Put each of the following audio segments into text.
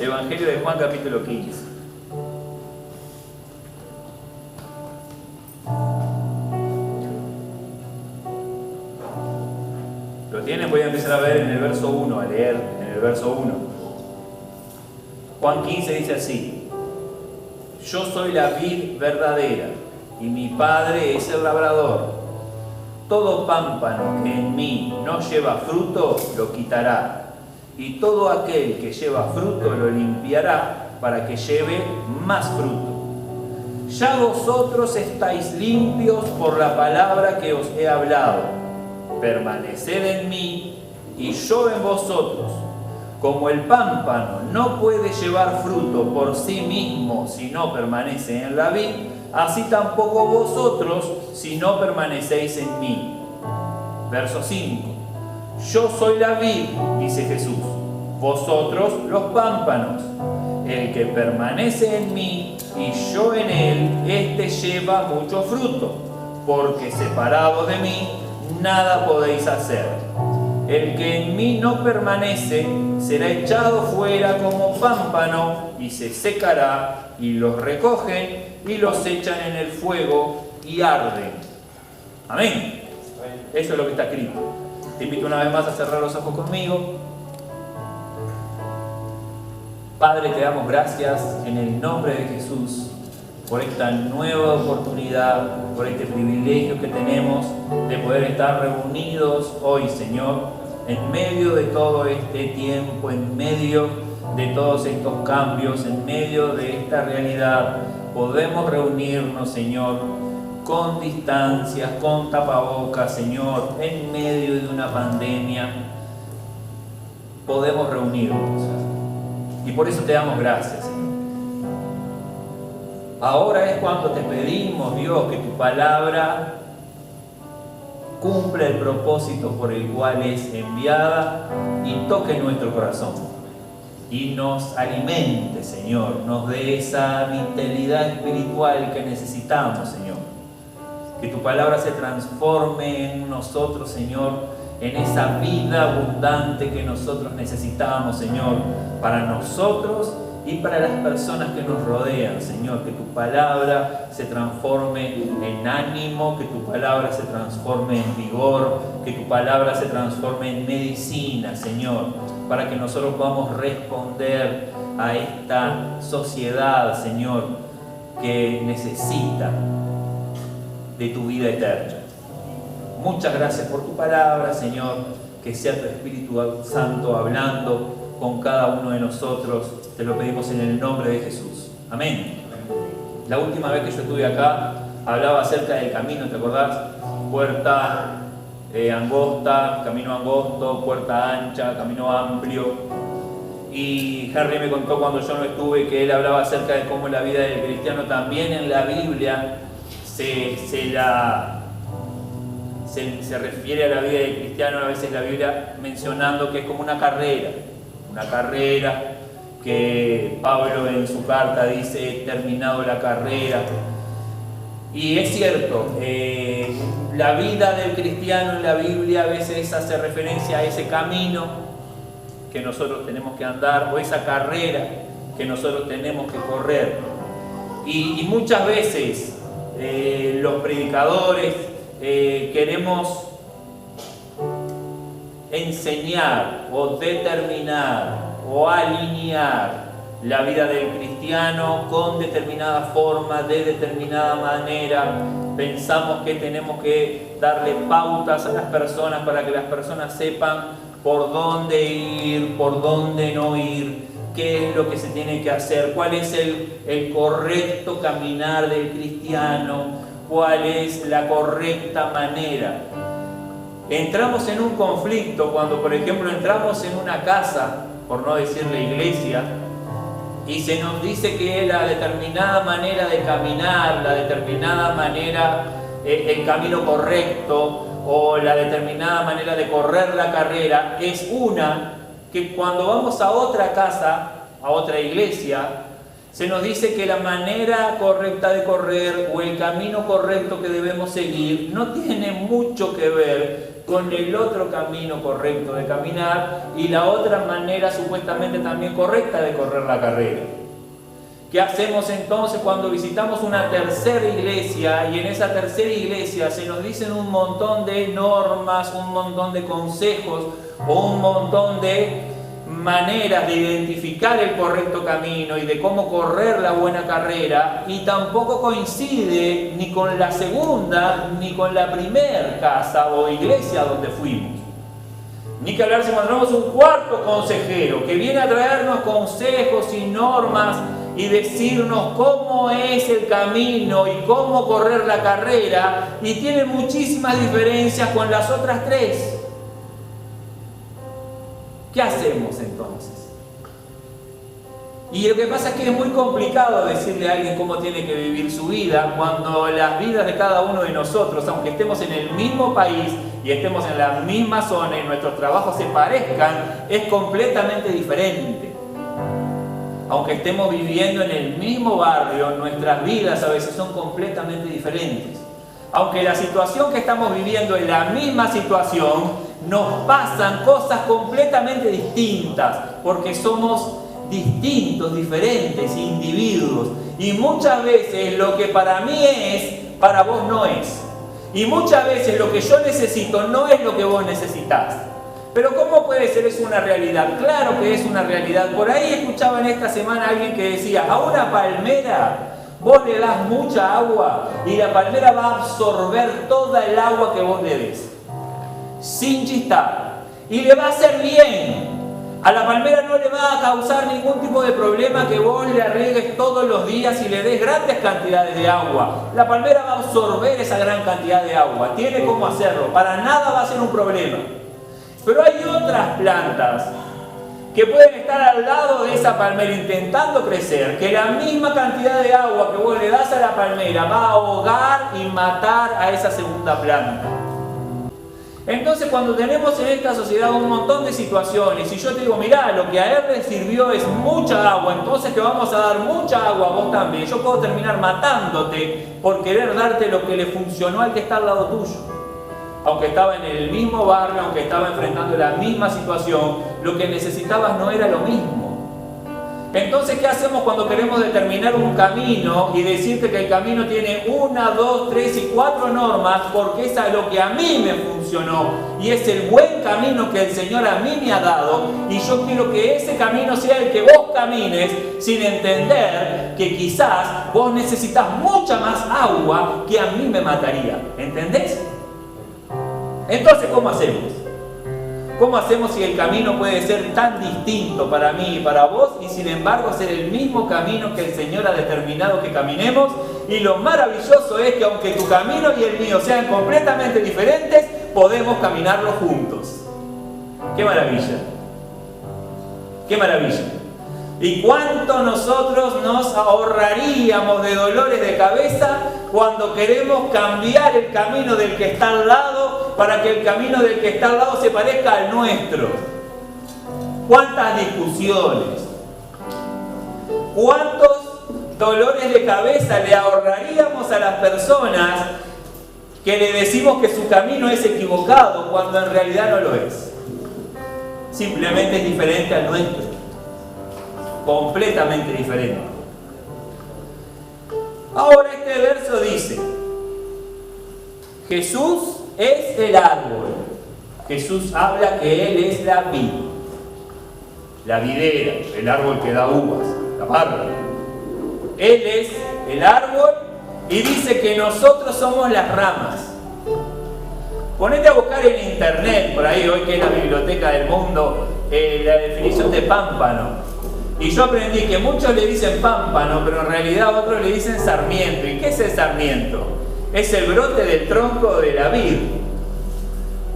Evangelio de Juan capítulo 15. ¿Lo tienen? Voy a empezar a ver en el verso 1, a leer en el verso 1. Juan 15 dice así: yo soy la vid verdadera y mi Padre es el labrador. Todo pámpano que en mí no lleva fruto lo quitará, y todo aquel que lleva fruto lo limpiará para que lleve más fruto. Ya vosotros estáis limpios por la palabra que os he hablado. Permaneced en mí y yo en vosotros. Como el pámpano no puede llevar fruto por sí mismo si no permanece en la vid, así tampoco vosotros si no permanecéis en mí. Verso 5. Yo soy la vid, dice Jesús, vosotros los pámpanos. El que permanece en mí y yo en él, éste lleva mucho fruto, porque separado de mí nada podéis hacer. El que en mí no permanece será echado fuera como pámpano y se secará, y los recogen y los echan en el fuego y arden. Amén. Eso es lo que está escrito. Te invito una vez más a cerrar los ojos conmigo. Padre, te damos gracias en el nombre de Jesús por esta nueva oportunidad, por este privilegio que tenemos de poder estar reunidos hoy, Señor, en medio de todo este tiempo, en medio de todos estos cambios, en medio de esta realidad. Podemos reunirnos, Señor, con distancias, con tapabocas, Señor, en medio de una pandemia. Podemos reunirnos. Y por eso te damos gracias, Señor. Ahora es cuando te pedimos, Dios, que tu palabra cumpla el propósito por el cual es enviada y toque nuestro corazón. Y nos alimente, Señor, nos dé esa vitalidad espiritual que necesitamos, Señor. Que tu palabra se transforme en nosotros, Señor, en esa vida abundante que nosotros necesitamos, Señor, para nosotros y para las personas que nos rodean, Señor. Que tu palabra se transforme en ánimo, que tu palabra se transforme en vigor, que tu palabra se transforme en medicina, Señor, para que nosotros podamos responder a esta sociedad, Señor, que necesita de tu vida eterna. Muchas gracias por tu palabra, Señor. Que sea tu Espíritu Santo hablando con cada uno de nosotros. Te lo pedimos en el nombre de Jesús. Amén. La última vez que yo estuve acá, hablaba acerca del camino, ¿te acordás? Puerta angosta, camino angosto, puerta ancha, camino amplio. Y Harry me contó cuando yo no estuve que él hablaba acerca de cómo la vida del cristiano también en la Biblia se refiere a la vida del cristiano, a veces la Biblia mencionando que es como una carrera que Pablo en su carta dice: he terminado la carrera. Y es cierto, la vida del cristiano en la Biblia a veces hace referencia a ese camino que nosotros tenemos que andar, o esa carrera que nosotros tenemos que correr. Y muchas veces los predicadores queremos enseñar o determinar o alinear la vida del cristiano con determinada forma, de determinada manera. Pensamos que tenemos que darle pautas a las personas para que las personas sepan por dónde ir, por dónde no ir, qué es lo que se tiene que hacer, cuál es el correcto caminar del cristiano, cuál es la correcta manera. Entramos en un conflicto cuando, por ejemplo, entramos en una casa, por no decir la iglesia, y se nos dice que la determinada manera de caminar, la determinada manera, el camino correcto, o la determinada manera de correr la carrera es una que cuando vamos a otra casa, a otra iglesia, se nos dice que la manera correcta de correr o el camino correcto que debemos seguir no tiene mucho que ver con el otro camino correcto de caminar y la otra manera supuestamente también correcta de correr la carrera. ¿Qué hacemos entonces cuando visitamos una tercera iglesia y en esa tercera iglesia se nos dicen un montón de normas, un montón de consejos o un montón de maneras de identificar el correcto camino y de cómo correr la buena carrera, y tampoco coincide ni con la segunda ni con la primera casa o iglesia donde fuimos? Ni que hablar si encontramos un cuarto consejero que viene a traernos consejos y normas y decirnos cómo es el camino y cómo correr la carrera, y tiene muchísimas diferencias con las otras tres. ¿Qué hacemos entonces? Y lo que pasa es que es muy complicado decirle a alguien cómo tiene que vivir su vida cuando las vidas de cada uno de nosotros, aunque estemos en el mismo país y estemos en la misma zona y nuestros trabajos se parezcan, es completamente diferente. Aunque estemos viviendo en el mismo barrio, nuestras vidas a veces son completamente diferentes. Aunque la situación que estamos viviendo es la misma situación, nos pasan cosas completamente distintas, porque somos distintos, diferentes individuos. Y muchas veces lo que para mí es, para vos no es. Y muchas veces lo que yo necesito no es lo que vos necesitás. Pero ¿cómo puede ser eso una realidad? Claro que es una realidad. Por ahí escuchaba en esta semana a alguien que decía, a una palmera vos le das mucha agua y la palmera va a absorber toda el agua que vos le des, sin chistar, y le va a hacer bien. A la palmera no le va a causar ningún tipo de problema que vos le riegues todos los días y le des grandes cantidades de agua. La palmera va a absorber esa gran cantidad de agua, tiene cómo hacerlo, para nada va a ser un problema. Pero hay otras plantas que pueden estar al lado de esa palmera intentando crecer, que la misma cantidad de agua que vos le das a la palmera va a ahogar y matar a esa segunda planta. Entonces, cuando tenemos en esta sociedad un montón de situaciones y yo te digo, mirá, lo que a él le sirvió es mucha agua, entonces que vamos a dar mucha agua a vos también, yo puedo terminar matándote por querer darte lo que le funcionó al que está al lado tuyo. Aunque estaba en el mismo barrio, aunque estaba enfrentando la misma situación, lo que necesitabas no era lo mismo. Entonces, ¿qué hacemos cuando queremos determinar un camino y decirte que el camino tiene 1, 2, 3 y 4 normas? Porque es a lo que a mí me funcionó y es el buen camino que el Señor a mí me ha dado, y yo quiero que ese camino sea el que vos camines, sin entender que quizás vos necesitas mucha más agua que a mí me mataría. ¿Entendés? Entonces, ¿cómo hacemos? ¿Cómo hacemos si el camino puede ser tan distinto para mí y para vos y sin embargo ser el mismo camino que el Señor ha determinado que caminemos? Y lo maravilloso es que aunque tu camino y el mío sean completamente diferentes, podemos caminarlo juntos. ¡Qué maravilla! ¡Qué maravilla! ¿Y cuánto nosotros nos ahorraríamos de dolores de cabeza cuando queremos cambiar el camino del que está al lado para que el camino del que está al lado se parezca al nuestro? ¿Cuántas discusiones? ¿Cuántos dolores de cabeza le ahorraríamos a las personas que le decimos que su camino es equivocado cuando en realidad no lo es? Simplemente es diferente al nuestro. Completamente diferente. Ahora este verso dice, Jesús es el árbol. Jesús habla que Él es la vid, la videra, el árbol que da uvas, la parra. Él es el árbol y dice que nosotros somos las ramas. Ponete a buscar en internet, por ahí hoy que es la biblioteca del mundo, la definición de pámpano. Y yo aprendí que muchos le dicen pámpano, pero en realidad otros le dicen sarmiento. ¿Y qué es el sarmiento? Es el brote del tronco de la vid.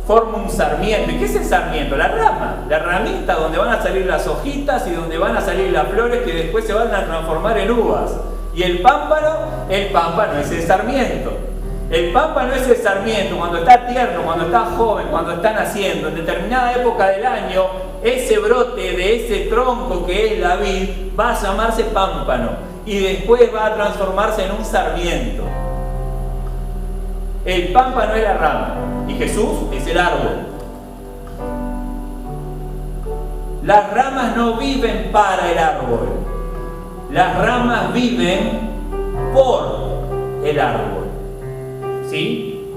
Forma un sarmiento. ¿Y qué es el sarmiento? La rama, la ramita donde van a salir las hojitas y donde van a salir las flores que después se van a transformar en uvas. Y el pámpano es el sarmiento. El pámpano es el sarmiento cuando está tierno, cuando está joven, cuando está naciendo. En determinada época del año, ese brote de ese tronco que es la vid va a llamarse pámpano y después va a transformarse en un sarmiento. El pámpano es la rama y Jesús es el árbol. Las ramas no viven para el árbol. Las ramas viven por el árbol. ¿Sí?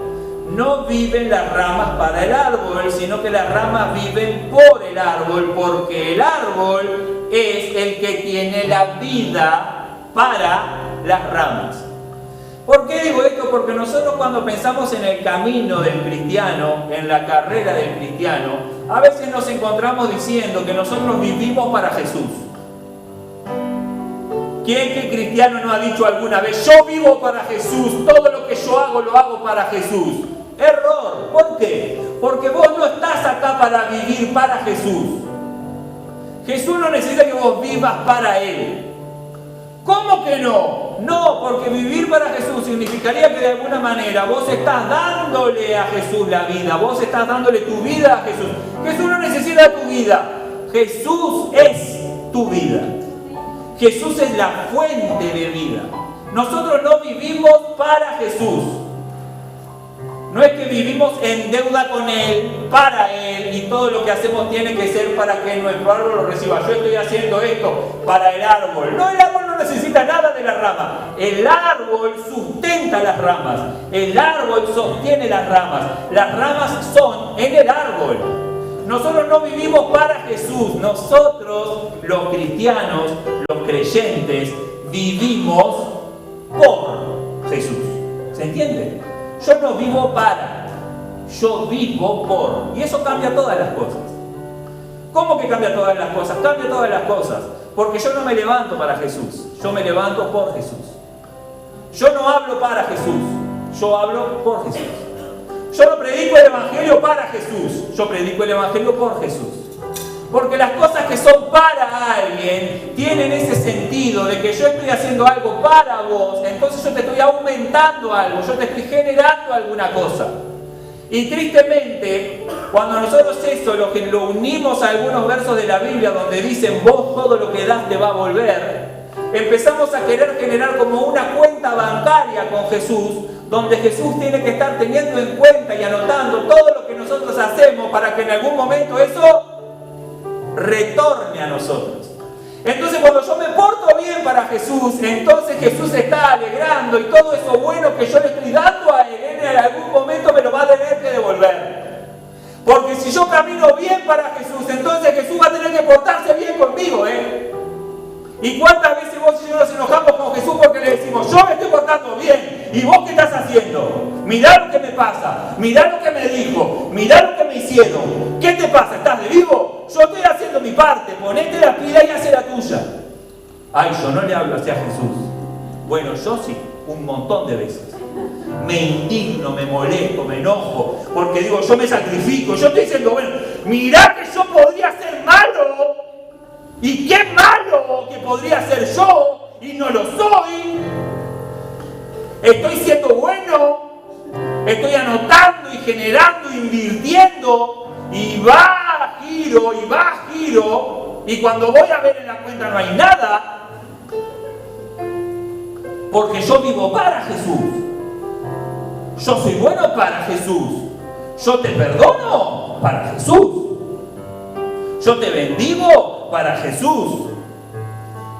No viven las ramas para el árbol, sino que las ramas viven por el árbol, porque el árbol es el que tiene la vida para las ramas. ¿Por qué digo esto? Porque nosotros cuando pensamos en el camino del cristiano, en la carrera del cristiano, a veces nos encontramos diciendo que nosotros vivimos para Jesús. ¿Quién que cristiano no ha dicho alguna vez, yo vivo para Jesús, todo lo que yo hago lo hago para Jesús? Error. ¿Por qué? Porque vos no estás acá para vivir para Jesús. Jesús no necesita que vos vivas para Él. ¿Cómo que no? No, porque vivir para Jesús significaría que de alguna manera vos estás dándole a Jesús la vida, vos estás dándole tu vida a Jesús. Jesús no necesita tu vida, Jesús es tu vida. Jesús es la fuente de vida. Nosotros no vivimos para Jesús. No es que vivimos en deuda con Él, para Él, y todo lo que hacemos tiene que ser para que nuestro árbol lo reciba. Yo estoy haciendo esto para el árbol. No, el árbol no necesita nada de la rama. El árbol sustenta las ramas. El árbol sostiene las ramas. Las ramas son en el árbol. Nosotros no vivimos para Jesús. Nosotros, los cristianos, los creyentes, vivimos por Jesús. ¿Se entiende? Yo no vivo para, yo vivo por. Y eso cambia todas las cosas. ¿Cómo que cambia todas las cosas? Cambia todas las cosas. Porque yo no me levanto para Jesús, yo me levanto por Jesús. Yo no hablo para Jesús, yo hablo por Jesús. Yo no predico el Evangelio para Jesús, yo predico el Evangelio por Jesús. Porque las cosas que son para alguien tienen ese sentido de que yo estoy haciendo algo para vos, entonces yo te estoy aumentando algo, yo te estoy generando alguna cosa. Y tristemente, cuando nosotros eso lo unimos a algunos versos de la Biblia donde dicen vos todo lo que das te va a volver, empezamos a querer generar como una cuenta bancaria con Jesús, donde Jesús tiene que estar teniendo en cuenta y anotando todo lo que nosotros hacemos para que en algún momento eso retorne a nosotros. Entonces cuando yo me porto bien para Jesús, entonces Jesús se está alegrando y todo eso bueno que yo le estoy dando a Él, en algún momento me lo va a tener que devolver. Porque si yo camino bien para Jesús, entonces Jesús va a tener que portarse bien conmigo, ¿Y cuántas veces vos y yo nos enojamos con Jesús porque le decimos, yo me estoy portando bien, ¿y vos qué estás haciendo? Mirá lo que me pasa, mirá lo que me dijo, mirá lo que me hicieron. ¿Qué te pasa? ¿Estás de vivo? Yo estoy haciendo mi parte, ponete la pila y hace la tuya. Ay, yo no le hablo así a Jesús. Bueno, yo sí, un montón de veces. Me indigno, me molesto, me enojo, porque digo, yo me sacrifico, yo estoy diciendo, bueno, mirá que yo podría ser malo. ¿Y qué malo que podría ser yo y no lo soy? Estoy siendo bueno, estoy anotando y generando, invirtiendo, y va giro, y cuando voy a ver en la cuenta no hay nada, porque yo vivo para Jesús. Yo soy bueno para Jesús. Yo te perdono para Jesús. Yo te bendigo para Jesús.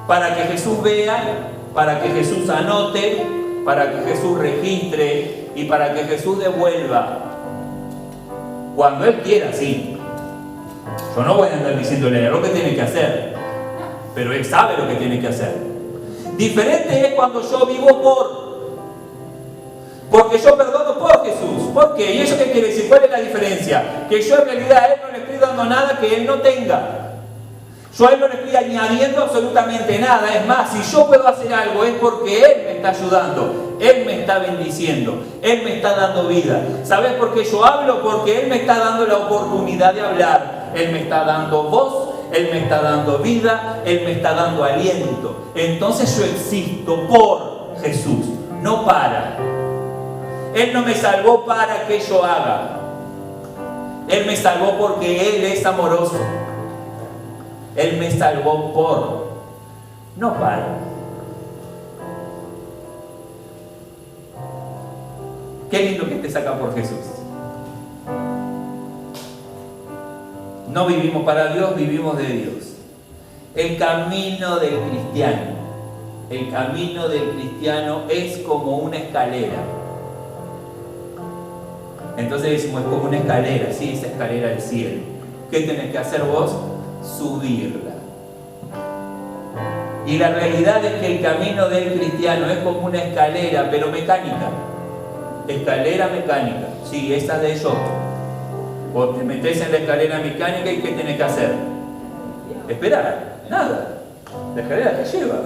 Para que Jesús vea, para que Jesús anote, para que Jesús registre y para que Jesús devuelva. Cuando Él quiera, sí. Yo no voy a andar diciéndole lo que tiene que hacer, pero Él sabe lo que tiene que hacer. Diferente es cuando yo vivo porque yo perdono por Jesús. ¿Por qué? ¿Y eso qué quiere decir? ¿Cuál es la diferencia? Que yo en realidad a Él no le estoy dando nada que Él no tenga. Yo a Él no le estoy añadiendo absolutamente nada. Es más, si yo puedo hacer algo es porque Él me está ayudando. Él me está bendiciendo. Él me está dando vida. ¿Sabes por qué yo hablo? Porque Él me está dando la oportunidad de hablar. Él me está dando voz. Él me está dando vida. Él me está dando aliento. Entonces yo existo por Jesús, no para. Él no me salvó para que yo haga. Él me salvó porque Él es amoroso. Él me salvó por, no para. Qué lindo que estés acá por Jesús. No vivimos para Dios, vivimos de Dios. El camino del cristiano es como una escalera. Entonces decimos, es como una escalera, sí, esa escalera al cielo. ¿Qué tenés que hacer vos? Subirla. Y la realidad es que el camino del cristiano es como una escalera, pero mecánica. Escalera mecánica. Sí, esa de yo. Vos te metés en la escalera mecánica y ¿qué tenés que hacer? Esperar. Nada. La escalera te lleva.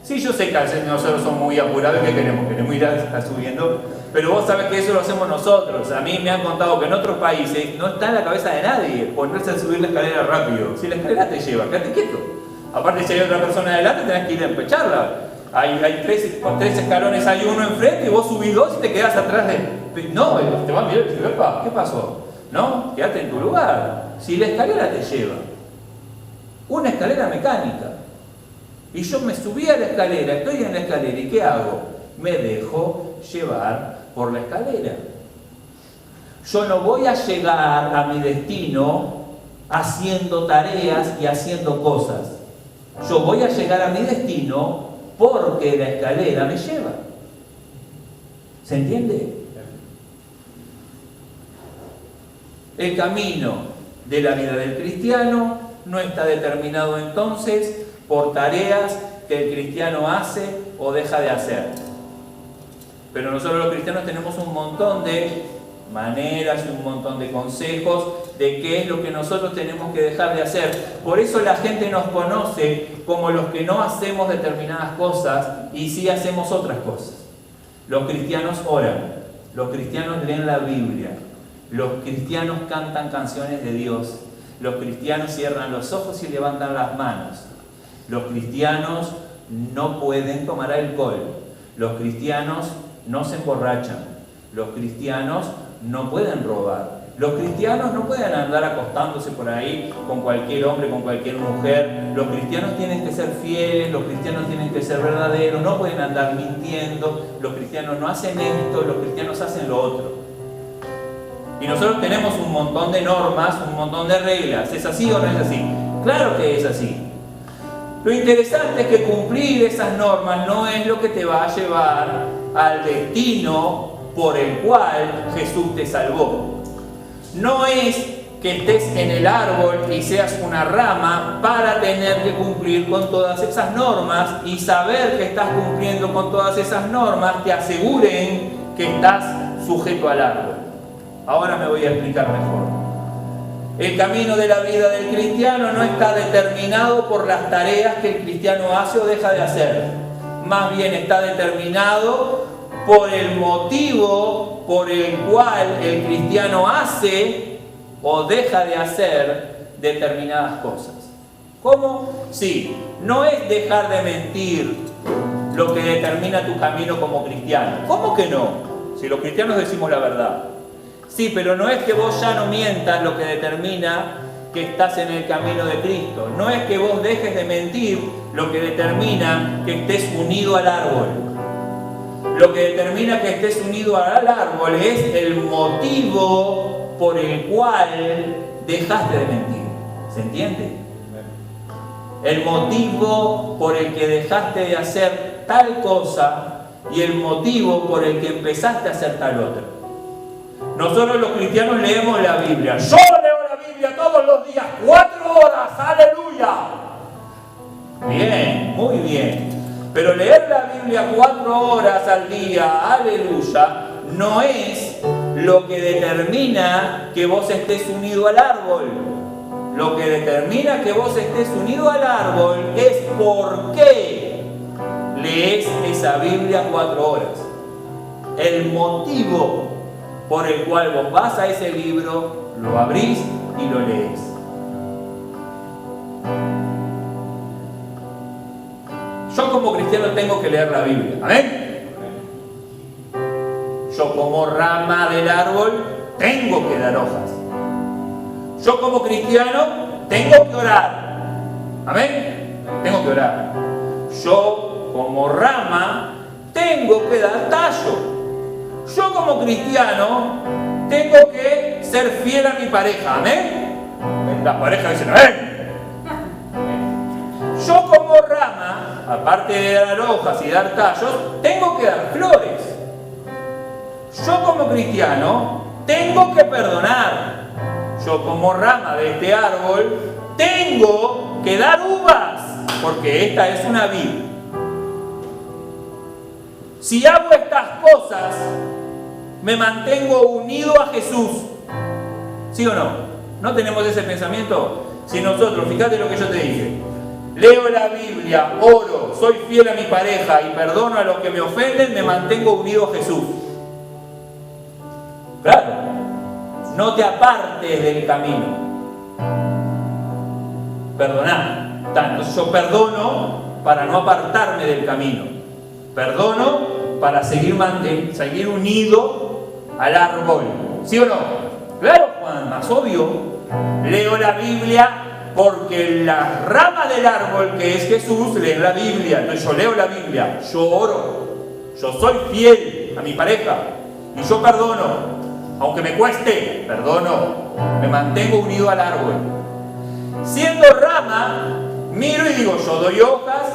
Sí, yo sé que nosotros somos muy apurados, ¿qué queremos? Queremos ir a subiendo. Pero vos sabés que eso lo hacemos nosotros. A mí me han contado que en otros países no está en la cabeza de nadie ponerse a subir la escalera rápido. Si la escalera te lleva, quédate quieto. Aparte, si hay otra persona adelante, tenés que ir a empecharla. Hay tres escalones, hay uno enfrente y vos subís dos y te quedás atrás de... No, te va a mirar y decir, ¿qué pasó? No, quédate en tu lugar. Si la escalera te lleva. Una escalera mecánica. Y yo me subí a la escalera, estoy en la escalera, ¿y qué hago? Me dejo llevar por la escalera. Yo no voy a llegar a mi destino haciendo tareas y haciendo cosas. Yo voy a llegar a mi destino porque la escalera me lleva. ¿Se entiende? El camino de la vida del cristiano no está determinado entonces por tareas que el cristiano hace o deja de hacer. Pero nosotros los cristianos tenemos un montón de maneras y un montón de consejos de qué es lo que nosotros tenemos que dejar de hacer. Por eso la gente nos conoce como los que no hacemos determinadas cosas y sí hacemos otras cosas. Los cristianos oran, los cristianos leen la Biblia, los cristianos cantan canciones de Dios, los cristianos cierran los ojos y levantan las manos, los cristianos no pueden tomar alcohol, los cristianos no se emborrachan, los cristianos no pueden robar, los cristianos no pueden andar acostándose por ahí con cualquier hombre, con cualquier mujer, los cristianos tienen que ser fieles, los cristianos tienen que ser verdaderos, no pueden andar mintiendo, los cristianos no hacen esto, los cristianos hacen lo otro. Y nosotros tenemos un montón de normas, un montón de reglas. ¿Es así o no es así? Claro que es así. Lo interesante es que cumplir esas normas no es lo que te va a llevar al destino por el cual Jesús te salvó. No es que estés en el árbol y seas una rama para tener que cumplir con todas esas normas y saber que estás cumpliendo con todas esas normas te aseguren que estás sujeto al árbol. Ahora me voy a explicar mejor. El camino de la vida del cristiano no está determinado por las tareas que el cristiano hace o deja de hacer. Más bien está determinado por el motivo por el cual el cristiano hace o deja de hacer determinadas cosas. ¿Cómo? Sí, no es dejar de mentir lo que determina tu camino como cristiano. ¿Cómo que no? Si los cristianos decimos la verdad. Sí, pero no es que vos ya no mientas lo que determina que estás en el camino de Cristo. No es que vos dejes de mentir lo que determina que estés unido al árbol. Lo que determina que estés unido al árbol es el motivo por el cual dejaste de mentir. ¿Se entiende? El motivo por el que dejaste de hacer tal cosa y el motivo por el que empezaste a hacer tal otra. Nosotros los cristianos leemos la Biblia. Yo leo la Biblia todos los días, 4 horas, aleluya. Bien, muy bien. Pero leer la Biblia 4 horas al día, aleluya, no es lo que determina que vos estés unido al árbol. Lo que determina que vos estés unido al árbol es por qué lees esa Biblia 4 horas. El motivo por el cual vos vas a ese libro, lo abrís y lo lees. Yo como cristiano tengo que leer la Biblia. ¿Amén? Yo como rama del árbol tengo que dar hojas. Yo como cristiano tengo que orar. ¿Amén? Tengo que orar. Yo como rama tengo que dar tallo. Yo como cristiano tengo que ser fiel a mi pareja, ¿amén? Las parejas dicen, ¡amén! Yo como rama, aparte de dar hojas y dar tallos, tengo que dar flores. Yo como cristiano tengo que perdonar. Yo como rama de este árbol tengo que dar uvas, porque esta es una vid. Si hago estas cosas, me mantengo unido a Jesús. ¿Sí o no? ¿No tenemos ese pensamiento? Si nosotros, fíjate lo que yo te dije, leo la Biblia, oro, soy fiel a mi pareja y perdono a los que me ofenden, me mantengo unido a Jesús. Claro, no te apartes del camino. Perdoná. Entonces yo perdono para no apartarme del camino. Perdono para seguir unido al árbol. ¿Sí o no? Claro, Juan, más obvio. Leo la Biblia porque la rama del árbol que es Jesús lee la Biblia. Entonces yo leo la Biblia, yo oro, yo soy fiel a mi pareja y yo perdono. Aunque me cueste, perdono, me mantengo unido al árbol. Siendo rama, miro y digo, yo doy hojas,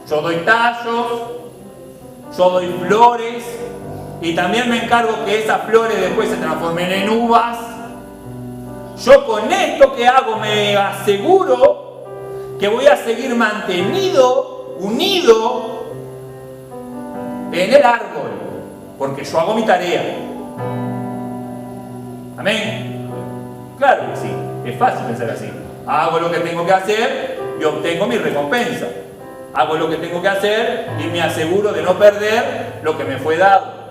yo doy tallos, yo doy flores, y también me encargo que esas flores después se transformen en uvas. Yo con esto que hago me aseguro que voy a seguir mantenido, unido en el árbol, porque yo hago mi tarea. ¿Amén? Claro que sí, es fácil pensar así. Hago lo que tengo que hacer y obtengo mi recompensa. Hago lo que tengo que hacer y me aseguro de no perder lo que me fue dado.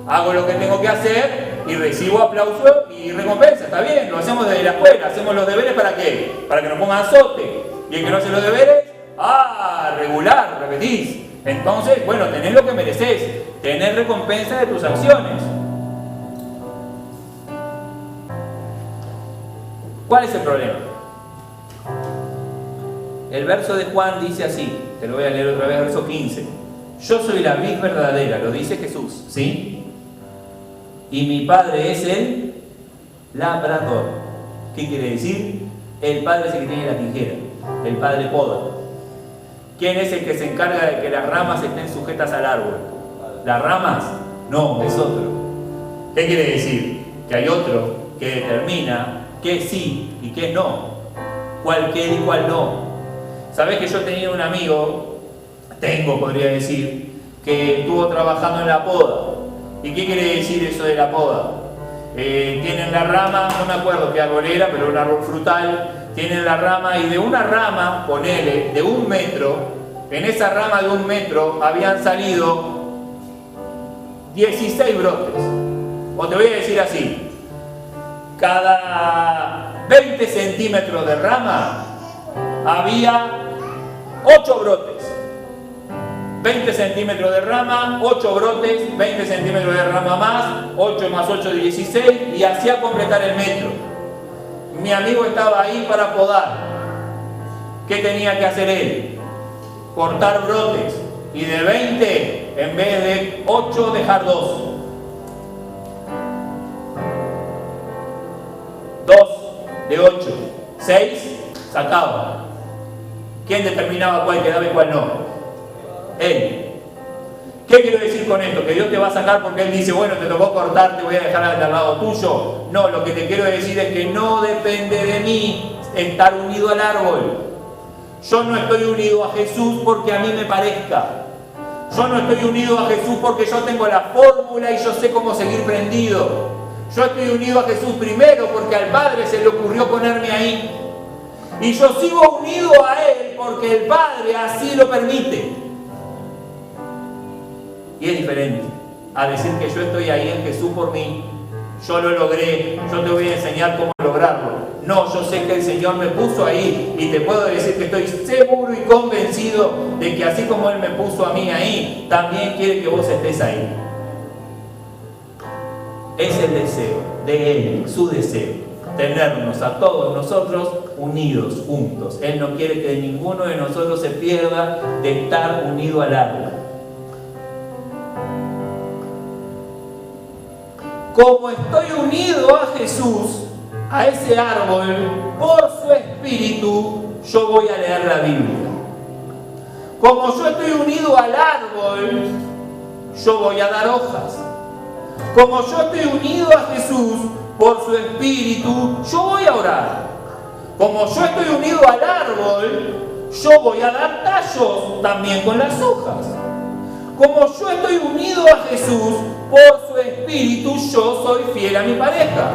Hago lo que tengo que hacer y recibo aplauso y recompensa. Está bien, lo hacemos desde la escuela. Hacemos los deberes ¿para qué? Para que nos pongan azote. Y el que no hace los deberes, regular, repetís. Entonces, bueno, tenés lo que mereces. Tenés recompensa de tus acciones. ¿Cuál es el problema? El verso de Juan dice así, te lo voy a leer otra vez, verso 15. Yo soy la vid verdadera, lo dice Jesús, ¿sí? Y mi Padre es el labrador. ¿Qué quiere decir? El Padre es el que tiene la tijera, el Padre poda. ¿Quién es el que se encarga de que las ramas estén sujetas al árbol? ¿Las ramas? No, es otro. ¿Qué quiere decir? Que hay otro que determina qué sí y qué no, cuál quiere y cuál no. ¿Sabés que yo tenía un amigo, podría decir, que estuvo trabajando en la poda? ¿Y qué quiere decir eso de la poda? Tienen la rama, no me acuerdo qué árbol era, pero un árbol frutal, tienen la rama y de una rama, ponele, de 1 metro, en esa rama de 1 metro habían salido 16 brotes. O te voy a decir así, cada 20 centímetros de rama había 8 brotes. 20 centímetros de rama, 8 brotes, 20 centímetros de rama más, 8 más 8, 16, y hacía completar el metro. Mi amigo estaba ahí para podar. ¿Qué tenía que hacer él? Cortar brotes, y de 20, en vez de 8, dejar 2. 2 de 8, 6, sacaba. ¿Quién determinaba cuál quedaba y cuál no? Él. ¿Qué quiero decir con esto? ¿Que Dios te va a sacar porque Él dice, bueno, te tocó cortar, te voy a dejar al lado tuyo? No, lo que te quiero decir es que no depende de mí estar unido al árbol. Yo no estoy unido a Jesús porque a mí me parezca. Yo no estoy unido a Jesús porque yo tengo la fórmula y yo sé cómo seguir prendido. Yo estoy unido a Jesús primero porque al Padre se le ocurrió ponerme ahí. Y yo sigo unido a Él porque el Padre así lo permite. Y es diferente a decir que yo estoy ahí en Jesús por mí. Yo lo logré, yo te voy a enseñar cómo lograrlo. No, yo sé que el Señor me puso ahí y te puedo decir que estoy seguro y convencido de que así como Él me puso a mí ahí, también quiere que vos estés ahí. Es el deseo de Él, su deseo, tenernos a todos nosotros unidos, juntos. Él no quiere que ninguno de nosotros se pierda de estar unido al árbol. como estoy unido a Jesús, a ese árbol, por su espíritu, yo voy a leer la Biblia. Como yo estoy unido al árbol, yo voy a dar hojas. Como yo estoy unido a Jesús, por su espíritu, yo voy a orar. Como yo estoy unido al árbol, yo voy a dar tallos también con las hojas. Como yo estoy unido a Jesús, por su espíritu, yo soy fiel a mi pareja.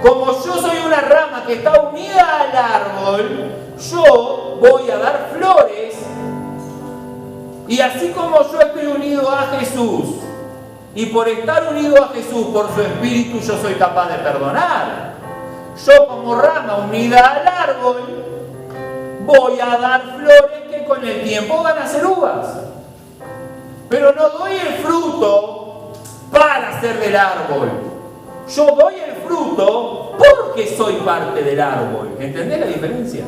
Como yo soy una rama que está unida al árbol, yo voy a dar flores. Y así como yo estoy unido a Jesús, y por estar unido a Jesús, por su espíritu, yo soy capaz de perdonar. Yo como rama unida al árbol, voy a dar flores que con el tiempo van a ser uvas. Pero no doy el fruto para ser del árbol. Yo doy el fruto porque soy parte del árbol. ¿Entendés la diferencia?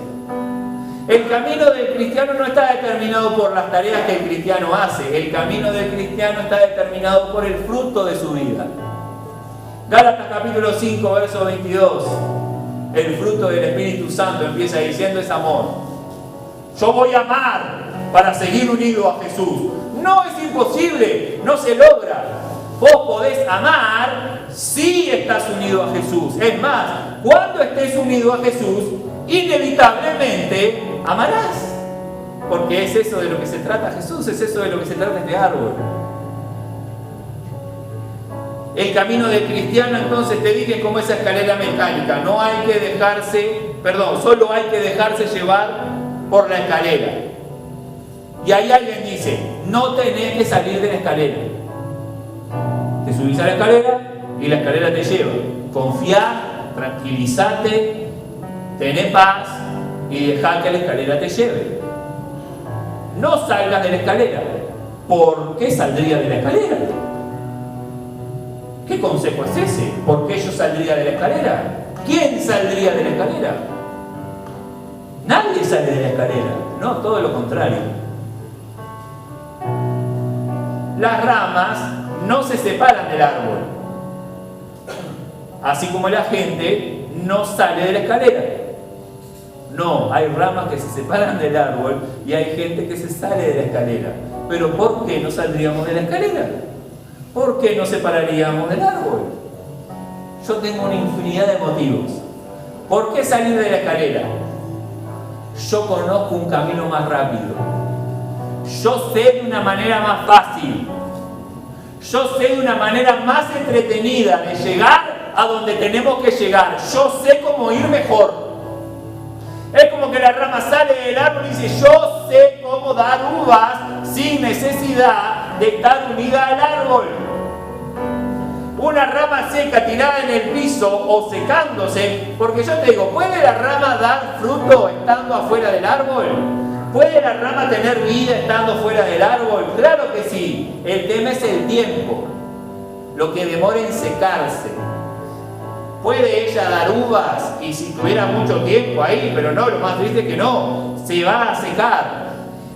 El camino del cristiano no está determinado por las tareas que el cristiano hace. El camino del cristiano está determinado por el fruto de su vida. Gálatas capítulo 5, verso 22. El fruto del Espíritu Santo empieza diciendo es amor. Yo voy a amar para seguir unido a Jesús. No es imposible, no se logra. Vos podés amar si estás unido a Jesús. Es más, cuando estés unido a Jesús, inevitablemente amarás. Porque es eso de lo que se trata Jesús, es eso de lo que se trata este árbol. El camino del cristiano, entonces, te dije, como esa escalera mecánica. No hay que dejarse, solo hay que dejarse llevar por la escalera. Y ahí alguien dice, no tenés que salir de la escalera. Te subís a la escalera y la escalera te lleva. Confiá, tranquilízate, tené paz y dejá que la escalera te lleve. No salgas de la escalera. ¿Por qué saldría de la escalera? ¿Qué consejo es ese? ¿Por qué yo saldría de la escalera? ¿Quién saldría de la escalera? Nadie sale de la escalera. No, todo lo contrario. Las ramas no se separan del árbol. Así como la gente no sale de la escalera. No, hay ramas que se separan del árbol y hay gente que se sale de la escalera. Pero ¿por qué no saldríamos de la escalera? ¿Por qué nos separaríamos del árbol? Yo tengo una infinidad de motivos. ¿Por qué salir de la escalera? Yo conozco un camino más rápido. Yo sé de una manera más fácil. Yo sé de una manera más entretenida de llegar a donde tenemos que llegar. Yo sé cómo ir mejor. Es como que la rama sale del árbol y dice, yo sé cómo dar uvas sin necesidad de estar unida al árbol. Una rama seca tirada en el piso o secándose, porque yo te digo, ¿puede la rama dar fruto estando afuera del árbol? ¿Puede la rama tener vida estando fuera del árbol? Claro que sí. El tema es el tiempo, lo que demora en secarse. ¿Puede ella dar uvas? Y si tuviera mucho tiempo ahí, pero no, lo más triste es que no, se va a secar.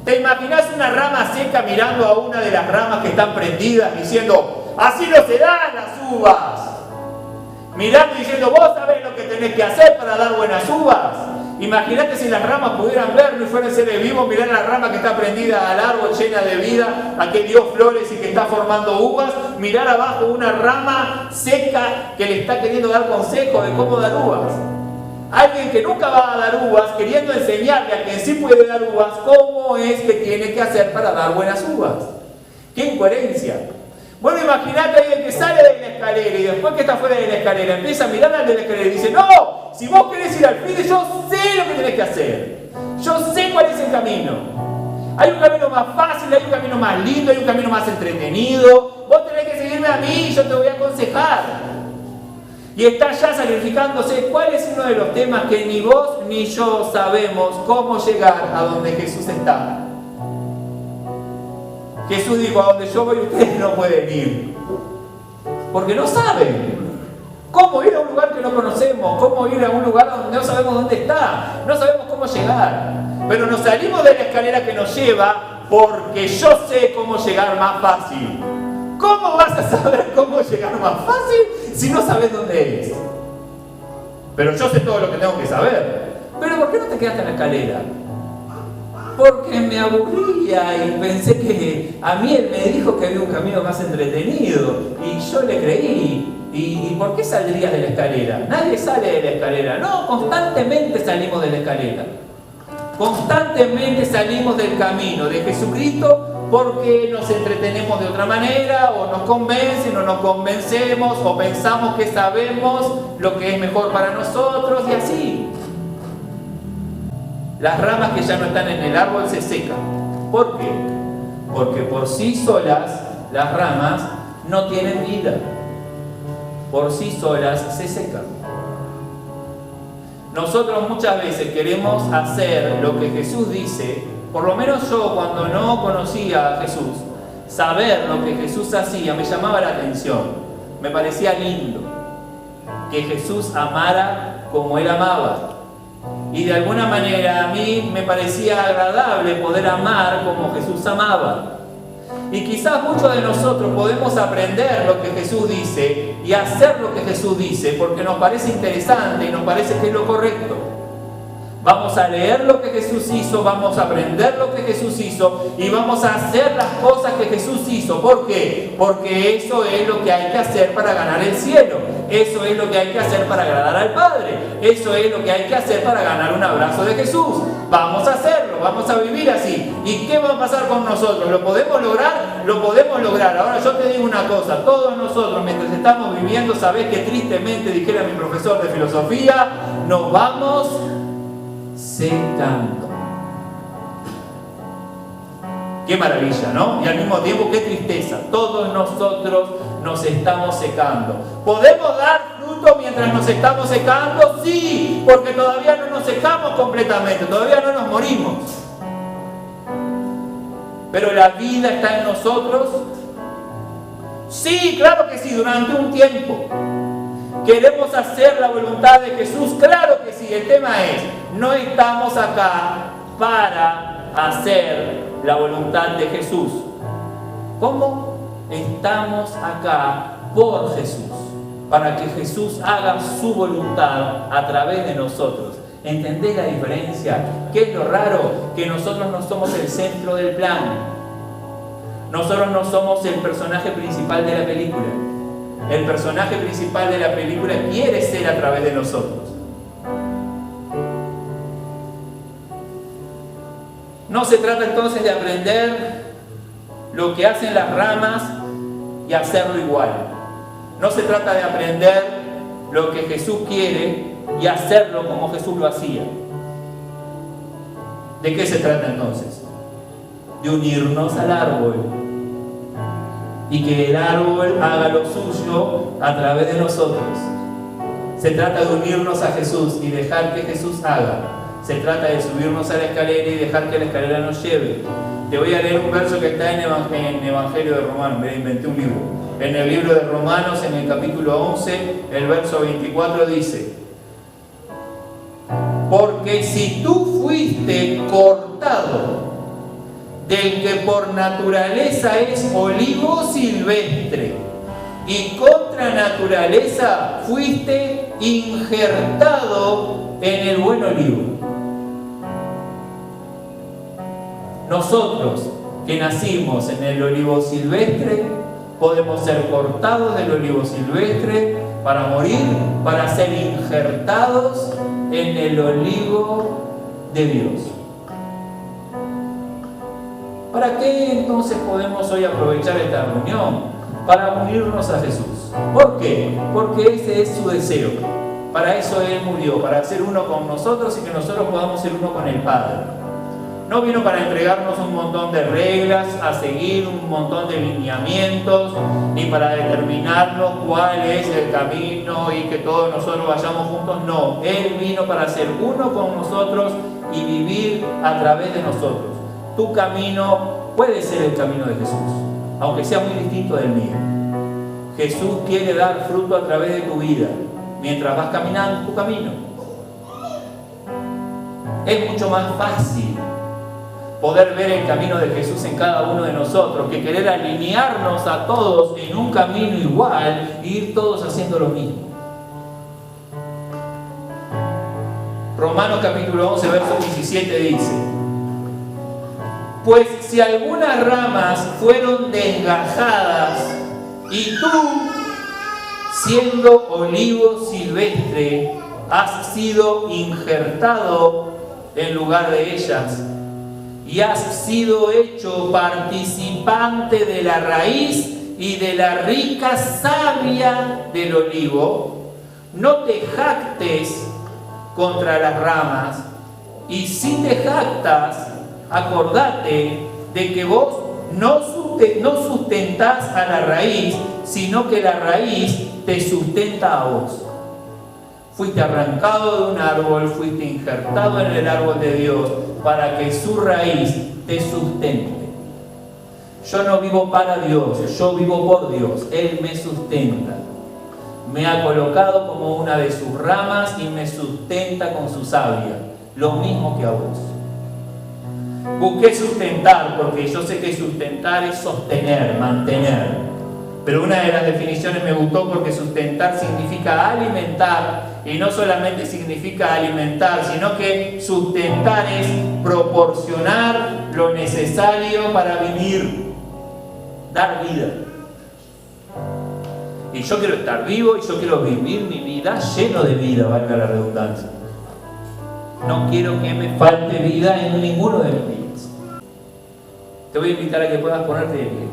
¿Te imaginas una rama seca mirando a una de las ramas que están prendidas diciendo, así no se dan las uvas? Mirando y diciendo, vos sabés lo que tenés que hacer para dar buenas uvas. Imagínate si las ramas pudieran verlo y fueran seres vivos, mirar a la rama que está prendida al árbol llena de vida, a que dio flores y que está formando uvas, mirar abajo una rama seca que le está queriendo dar consejo de cómo dar uvas. Alguien que nunca va a dar uvas, queriendo enseñarle a quien sí puede dar uvas, cómo es que tiene que hacer para dar buenas uvas. ¡Qué incoherencia! Bueno, imagínate a alguien que sale de la escalera y después que está fuera de la escalera empieza a mirar al de la escalera y dice, no, si vos querés ir al fin, yo sé lo que tenés que hacer. Yo sé cuál es el camino. Hay un camino más fácil, hay un camino más lindo, hay un camino más entretenido. Vos tenés que seguirme a mí y yo te voy a aconsejar. Y está ya sacrificándose. ¿Cuál es uno de los temas que ni vos ni yo sabemos cómo llegar a donde Jesús está? Jesús dijo, a donde yo voy ustedes no pueden ir. Porque no saben. ¿Cómo ir a un lugar que no conocemos? ¿Cómo ir a un lugar donde no sabemos dónde está? No sabemos cómo llegar. Pero nos salimos de la escalera que nos lleva porque yo sé cómo llegar más fácil. ¿Cómo vas a saber cómo llegar más fácil si no sabes dónde es? Pero yo sé todo lo que tengo que saber. Pero ¿por qué no te quedaste en la escalera? Porque me aburría y pensé que a mí él me dijo que había un camino más entretenido y yo le creí. ¿Y por qué saldrías de la escalera? Nadie sale de la escalera. No, constantemente salimos de la escalera. Constantemente salimos del camino de Jesucristo porque nos entretenemos de otra manera, o nos convencen, o nos convencemos, o pensamos que sabemos lo que es mejor para nosotros, y así. Las ramas que ya no están en el árbol se secan. ¿Por qué? Porque por sí solas las ramas no tienen vida. Por sí solas se secan. Nosotros muchas veces queremos hacer lo que Jesús dice, por lo menos yo cuando no conocía a Jesús, saber lo que Jesús hacía me llamaba la atención, me parecía lindo, que Jesús amara como Él amaba. Y de alguna manera a mí me parecía agradable poder amar como Jesús amaba. Y quizás muchos de nosotros podemos aprender lo que Jesús dice y hacer lo que Jesús dice porque nos parece interesante y nos parece que es lo correcto. Vamos a leer lo que Jesús hizo, vamos a aprender lo que Jesús hizo y vamos a hacer las cosas que Jesús hizo. ¿Por qué? Porque eso es lo que hay que hacer para ganar el cielo. Eso es lo que hay que hacer para agradar al Padre. Eso es lo que hay que hacer para ganar un abrazo de Jesús. Vamos a hacerlo, vamos a vivir así. ¿Y qué va a pasar con nosotros? ¿Lo podemos lograr? Lo podemos lograr. Ahora yo te digo una cosa, todos nosotros mientras estamos viviendo, sabés que tristemente, dijera mi profesor de filosofía, nos vamos secando. Qué maravilla, ¿no? Y al mismo tiempo, qué tristeza. Todos nosotros nos estamos secando. ¿Podemos dar fruto mientras nos estamos secando? Sí, porque todavía no nos secamos completamente, todavía no nos morimos. ¿Pero la vida está en nosotros? Sí, claro que sí, durante un tiempo. ¿Queremos hacer la voluntad de Jesús? Claro que sí. El tema es, no estamos acá para hacer la voluntad de Jesús. ¿Cómo? Estamos acá por Jesús, para que Jesús haga su voluntad a través de nosotros. ¿Entendés la diferencia? ¿Qué es lo raro? Que nosotros no somos el centro del plan. Nosotros no somos el personaje principal de la película. El personaje principal de la película quiere ser a través de nosotros. No se trata entonces de aprender lo que hacen las ramas y hacerlo igual. No se trata de aprender lo que Jesús quiere y hacerlo como Jesús lo hacía. ¿De qué se trata entonces? De unirnos al árbol y que el árbol haga lo suyo a través de nosotros. Se trata de unirnos a Jesús y dejar que Jesús haga. Se trata de subirnos a la escalera y dejar que la escalera nos lleve. Te voy a leer un verso que está en el Evangelio de Romanos. Me inventé un libro. En el libro de Romanos, en el capítulo 11, el verso 24 dice: porque si tú fuiste cortado del que por naturaleza es olivo silvestre y contra naturaleza fuiste injertado en el buen olivo. Nosotros que nacimos en el olivo silvestre podemos ser cortados del olivo silvestre para morir, para ser injertados en el olivo de Dios. ¿Para qué entonces podemos hoy aprovechar esta reunión? Para unirnos a Jesús. ¿Por qué? Porque ese es su deseo. Para eso Él murió, para ser uno con nosotros y que nosotros podamos ser uno con el Padre. No vino para entregarnos un montón de reglas a seguir, un montón de lineamientos, ni para determinarnos cuál es el camino y que todos nosotros vayamos juntos. No, Él vino para ser uno con nosotros y vivir a través de nosotros. Tu camino puede ser el camino de Jesús, aunque sea muy distinto del mío. Jesús quiere dar fruto a través de tu vida, mientras vas caminando tu camino. Es mucho más fácil poder ver el camino de Jesús en cada uno de nosotros, que querer alinearnos a todos en un camino igual e ir todos haciendo lo mismo. Romanos capítulo 11, verso 17 dice: pues si algunas ramas fueron desgajadas y tú, siendo olivo silvestre, has sido injertado en lugar de ellas y has sido hecho participante de la raíz y de la rica savia del olivo, no te jactes contra las ramas, y si te jactas, acordate de que vos no sustentás a la raíz, sino que la raíz te sustenta a vos. Fuiste arrancado de un árbol, fuiste injertado en el árbol de Dios para que su raíz te sustente. Yo no vivo para Dios, yo vivo por Dios. Él me sustenta. Me ha colocado como una de sus ramas y me sustenta con su savia. Lo mismo que a vos. Busqué sustentar porque yo sé que sustentar es sostener, mantener. Pero una de las definiciones me gustó porque sustentar significa alimentar, y no solamente significa alimentar, sino que sustentar es proporcionar lo necesario para vivir, dar vida. Y yo quiero estar vivo y yo quiero vivir mi vida lleno de vida, valga la redundancia. No quiero que me falte vida en ninguno de mis días. Te voy a invitar a que puedas ponerte de pie.